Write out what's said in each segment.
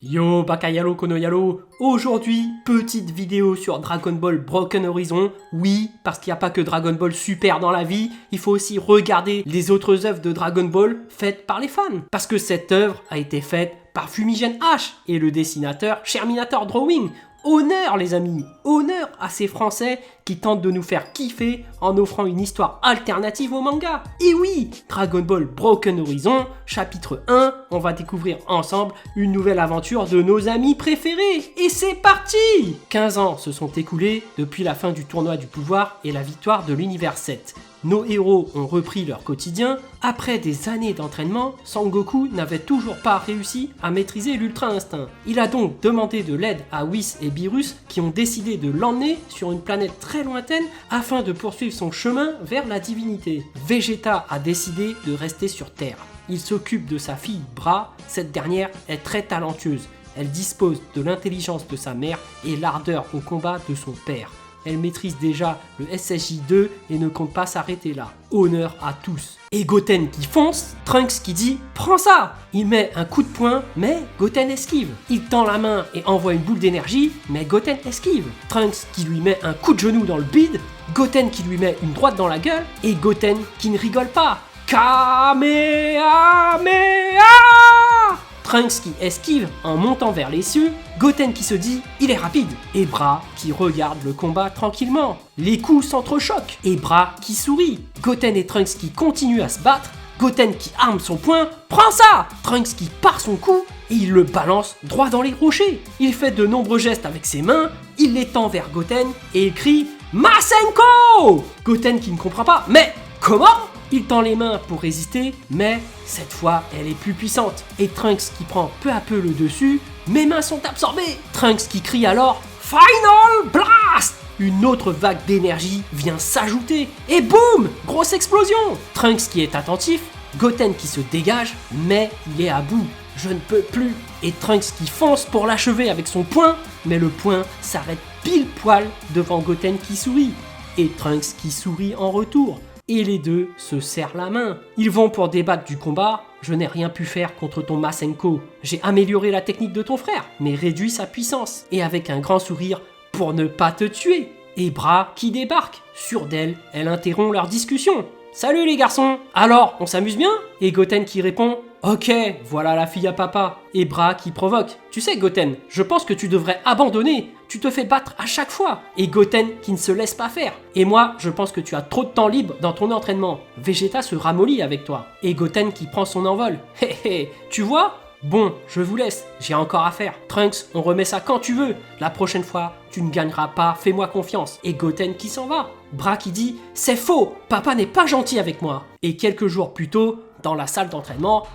Yo Bakayalo Konoyalo, aujourd'hui petite vidéo sur Dragon Ball Broken Horizon. Oui, parce qu'il n'y a pas que Dragon Ball Super dans la vie, il faut aussi regarder les autres œuvres de Dragon Ball faites par les fans. Parce que cette œuvre a été faite par Fumigen H et le dessinateur Sherminator Drawing. Honneur les amis, honneur à ces Français qui tentent de nous faire kiffer en offrant une histoire alternative au manga. Et oui, Dragon Ball Broken Horizon, chapitre 1, on va découvrir ensemble une nouvelle aventure de nos amis préférés. Et c'est parti! 15 ans se sont écoulés depuis la fin du tournoi du pouvoir et la victoire de l'univers 7. Nos héros ont repris leur quotidien. Après des années d'entraînement, Sangoku n'avait toujours pas réussi à maîtriser l'Ultra Instinct. Il a donc demandé de l'aide à Whis et Beerus qui ont décidé de l'emmener sur une planète très lointaine afin de poursuivre son chemin vers la divinité. Vegeta a décidé de rester sur Terre. Il s'occupe de sa fille Bra, cette dernière est très talentueuse. Elle dispose de l'intelligence de sa mère et l'ardeur au combat de son père. Elle maîtrise déjà le SSJ2 et ne compte pas s'arrêter là. Honneur à tous. Et Goten qui fonce, Trunks qui dit « Prends ça !» Il met un coup de poing, mais Goten esquive. Il tend la main et envoie une boule d'énergie, mais Goten esquive. Trunks qui lui met un coup de genou dans le bide, Goten qui lui met une droite dans la gueule, et Goten qui ne rigole pas. Kamehameha! Trunks qui esquive en montant vers les cieux, Goten qui se dit « il est rapide » et Bra qui regarde le combat tranquillement. Les coups s'entrechoquent et Bra qui sourit. Goten et Trunks qui continuent à se battre, Goten qui arme son poing « prends ça !» Trunks qui part son coup et il le balance droit dans les rochers. Il fait de nombreux gestes avec ses mains, il les tend vers Goten et il crie « Masenko !» Goten qui ne comprend pas « mais comment ?» Il tend les mains pour résister, mais cette fois, elle est plus puissante. Et Trunks qui prend peu à peu le dessus, mes mains sont absorbées. Trunks qui crie alors « Final Blast !» Une autre vague d'énergie vient s'ajouter, et boum, grosse explosion. Trunks qui est attentif, Goten qui se dégage, mais il est à bout. Je ne peux plus. Et Trunks qui fonce pour l'achever avec son poing, mais le poing s'arrête pile poil devant Goten qui sourit. Et Trunks qui sourit en retour. Et les deux se serrent la main. Ils vont pour débattre du combat. Je n'ai rien pu faire contre ton Masenko. J'ai amélioré la technique de ton frère, mais réduit sa puissance. Et avec un grand sourire, pour ne pas te tuer. Et Bra qui débarque. Sûre d'elle, elle interrompt leur discussion. Salut les garçons. Alors, on s'amuse bien? Et Goten qui répond ok, voilà la fille à papa. Et Bra qui provoque. Tu sais Goten, je pense que tu devrais abandonner. Tu te fais battre à chaque fois. Et Goten qui ne se laisse pas faire. Et moi, je pense que tu as trop de temps libre dans ton entraînement. Vegeta se ramollit avec toi. Et Goten qui prend son envol. Hé hé, tu vois? Bon, je vous laisse, j'ai encore à faire. Trunks, on remet ça quand tu veux. La prochaine fois, tu ne gagneras pas, fais-moi confiance. Et Goten qui s'en va. Bra qui dit c'est faux, papa n'est pas gentil avec moi. Et quelques jours plus tôt, dans la salle d'entraînement,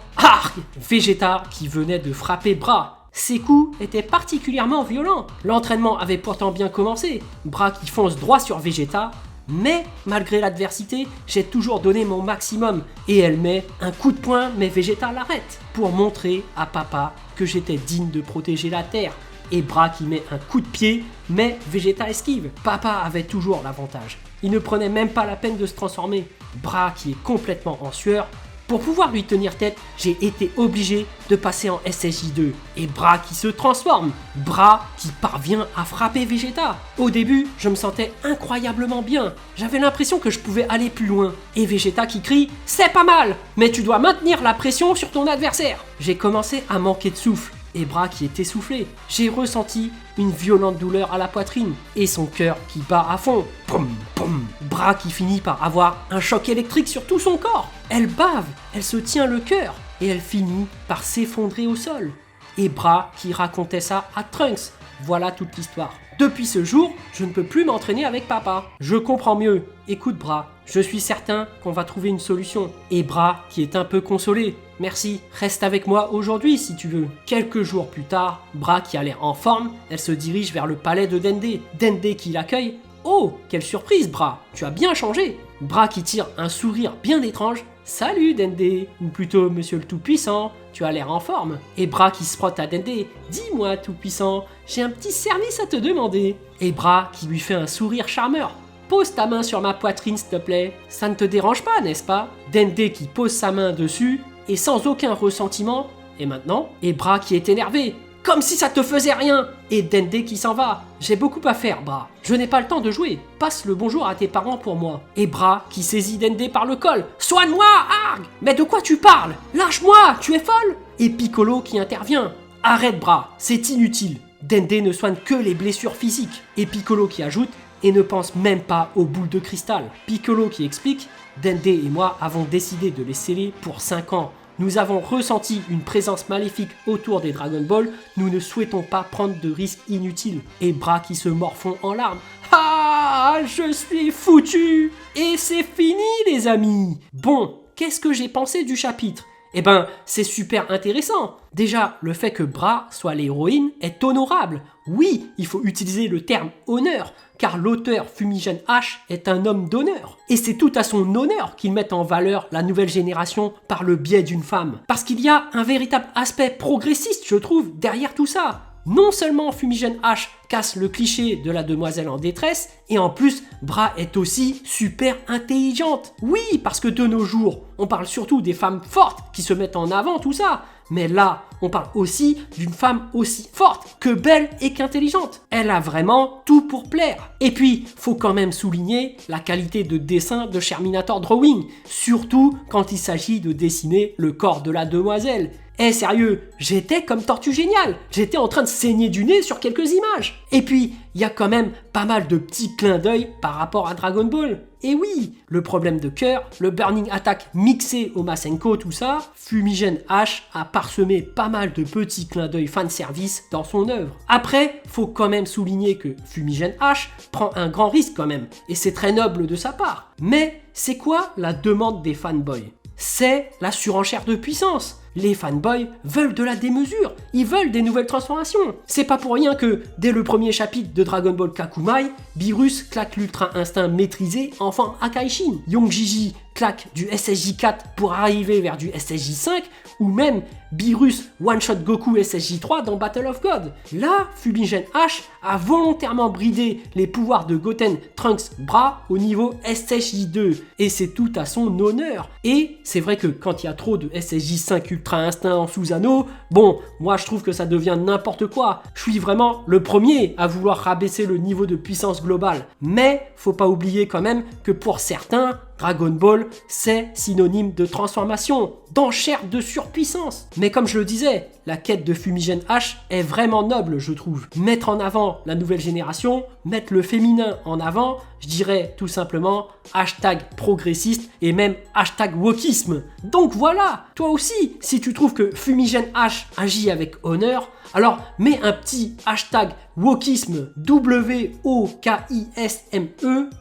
Vegeta qui venait de frapper Bra. Ses coups étaient particulièrement violents. L'entraînement avait pourtant bien commencé. Bra qui fonce droit sur Vegeta. Mais malgré l'adversité, j'ai toujours donné mon maximum. Et elle met un coup de poing, mais Vegeta l'arrête. Pour montrer à papa que j'étais digne de protéger la Terre. Et Bra qui met un coup de pied, mais Vegeta esquive. Papa avait toujours l'avantage. Il ne prenait même pas la peine de se transformer. Bra qui est complètement en sueur. Pour pouvoir lui tenir tête, j'ai été obligé de passer en SSJ2. Et Bra qui se transforme. Bra qui parvient à frapper Vegeta. Au début, je me sentais incroyablement bien. J'avais l'impression que je pouvais aller plus loin. Et Vegeta qui crie « C'est pas mal, mais tu dois maintenir la pression sur ton adversaire !» J'ai commencé à manquer de souffle. Et Bra qui est essoufflé. J'ai ressenti une violente douleur à la poitrine et son cœur qui bat à fond. Boum, boum. Bra qui finit par avoir un choc électrique sur tout son corps. Elle bave, elle se tient le cœur et elle finit par s'effondrer au sol. Et Bra qui racontait ça à Trunks. Voilà toute l'histoire. Depuis ce jour, je ne peux plus m'entraîner avec papa. Je comprends mieux. Écoute Bra, je suis certain qu'on va trouver une solution. Et Bra qui est un peu consolé. Merci, reste avec moi aujourd'hui si tu veux. Quelques jours plus tard, Bra qui a l'air en forme, elle se dirige vers le palais de Dende. Dende qui l'accueille. Oh, quelle surprise Bra, tu as bien changé. Bra qui tire un sourire bien étrange. Salut Dende, ou plutôt Monsieur le Tout-Puissant, tu as l'air en forme. Et Bra qui se frotte à Dende. Dis-moi Tout-Puissant, j'ai un petit service à te demander. Et Bra qui lui fait un sourire charmeur. Pose ta main sur ma poitrine s'il te plaît. Ça ne te dérange pas, n'est-ce pas? Dende qui pose sa main dessus et sans aucun ressentiment. Et maintenant, et Bra qui est énervé. comme si ça te faisait rien. Et Dende qui s'en va. J'ai beaucoup à faire, Bra. Je n'ai pas le temps de jouer. Passe le bonjour à tes parents pour moi. Et Bra qui saisit Dende par le col. Soigne-moi, Arg! Mais de quoi tu parles? Lâche-moi, tu es folle? Et Piccolo qui intervient. Arrête, Bra, c'est inutile. Dende ne soigne que les blessures physiques. Et Piccolo qui ajoute, et ne pense même pas aux boules de cristal. Piccolo qui explique, Dende et moi avons décidé de les sceller pour 5 ans. Nous avons ressenti une présence maléfique autour des Dragon Ball, nous ne souhaitons pas prendre de risques inutiles. Et Bra qui se morfond en larmes. Ah, je suis foutu! Et c'est fini les amis! Bon, qu'est-ce que j'ai pensé du chapitre? Eh ben, c'est super intéressant. Déjà, le fait que Bra soit l'héroïne est honorable. Oui, il faut utiliser le terme honneur, car l'auteur Fumigène H est un homme d'honneur. Et c'est tout à son honneur qu'il met en valeur la nouvelle génération par le biais d'une femme. Parce qu'il y a un véritable aspect progressiste, je trouve, derrière tout ça. Non seulement Fumigène H casse le cliché de la demoiselle en détresse, et en plus, Bra est aussi super intelligente. Oui, parce que de nos jours, on parle surtout des femmes fortes qui se mettent en avant, tout ça. Mais là, on parle aussi d'une femme aussi forte que belle et qu'intelligente. Elle a vraiment tout pour plaire. Et puis, faut quand même souligner la qualité de dessin de Sherminator Drawing, surtout quand il s'agit de dessiner le corps de la demoiselle. Eh sérieux, j'étais comme Tortue Géniale, j'étais en train de saigner du nez sur quelques images. Et puis, il y a quand même pas mal de petits clins d'œil par rapport à Dragon Ball. Et oui, le problème de cœur, le Burning Attack mixé au Masenko, tout ça, Fumigène H a parsemé pas mal de petits clins d'œil fanservice dans son œuvre. Après, faut quand même souligner que Fumigène H prend un grand risque quand même, et c'est très noble de sa part. Mais c'est quoi la demande des fanboys? C'est la surenchère de puissance. Les fanboys veulent de la démesure, ils veulent des nouvelles transformations. C'est pas pour rien que, dès le premier chapitre de Dragon Ball Kakumai, Beerus claque l'Ultra Instinct maîtrisé en forme Akaishin. Young Gigi claque du SSJ4 pour arriver vers du SSJ5, ou même Beerus one-shot Goku SSJ3 dans Battle of God. Là, Fumigène H a volontairement bridé les pouvoirs de Goten, Trunks, Bra au niveau SSJ2, et c'est tout à son honneur. Et c'est vrai que quand il y a trop de SSJ5 Ultra Instinct en Susanoo, bon, moi je trouve que ça devient n'importe quoi. Je suis vraiment le premier à vouloir rabaisser le niveau de puissance globale. Mais faut pas oublier quand même que pour certains, Dragon Ball, c'est synonyme de transformation, d'enchère de surpuissance. Mais comme je le disais, la quête de Fumigène H est vraiment noble, je trouve. Mettre en avant la nouvelle génération, mettre le féminin en avant, je dirais tout simplement hashtag progressiste et même hashtag wokisme. Donc voilà, toi aussi, si tu trouves que Fumigène H agit avec honneur, alors mets un petit hashtag wokisme, W-O-K-I-S-M-E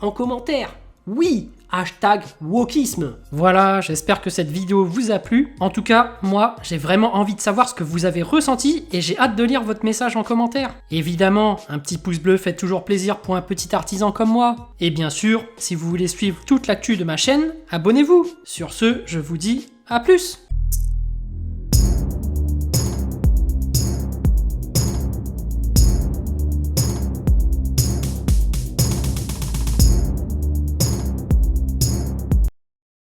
en commentaire. Oui, hashtag wokisme. Voilà, j'espère que cette vidéo vous a plu. En tout cas, moi, j'ai vraiment envie de savoir ce que vous avez ressenti et j'ai hâte de lire votre message en commentaire. Évidemment, un petit pouce bleu fait toujours plaisir pour un petit artisan comme moi. Et bien sûr, si vous voulez suivre toute l'actu de ma chaîne, abonnez-vous. Sur ce, je vous dis à plus.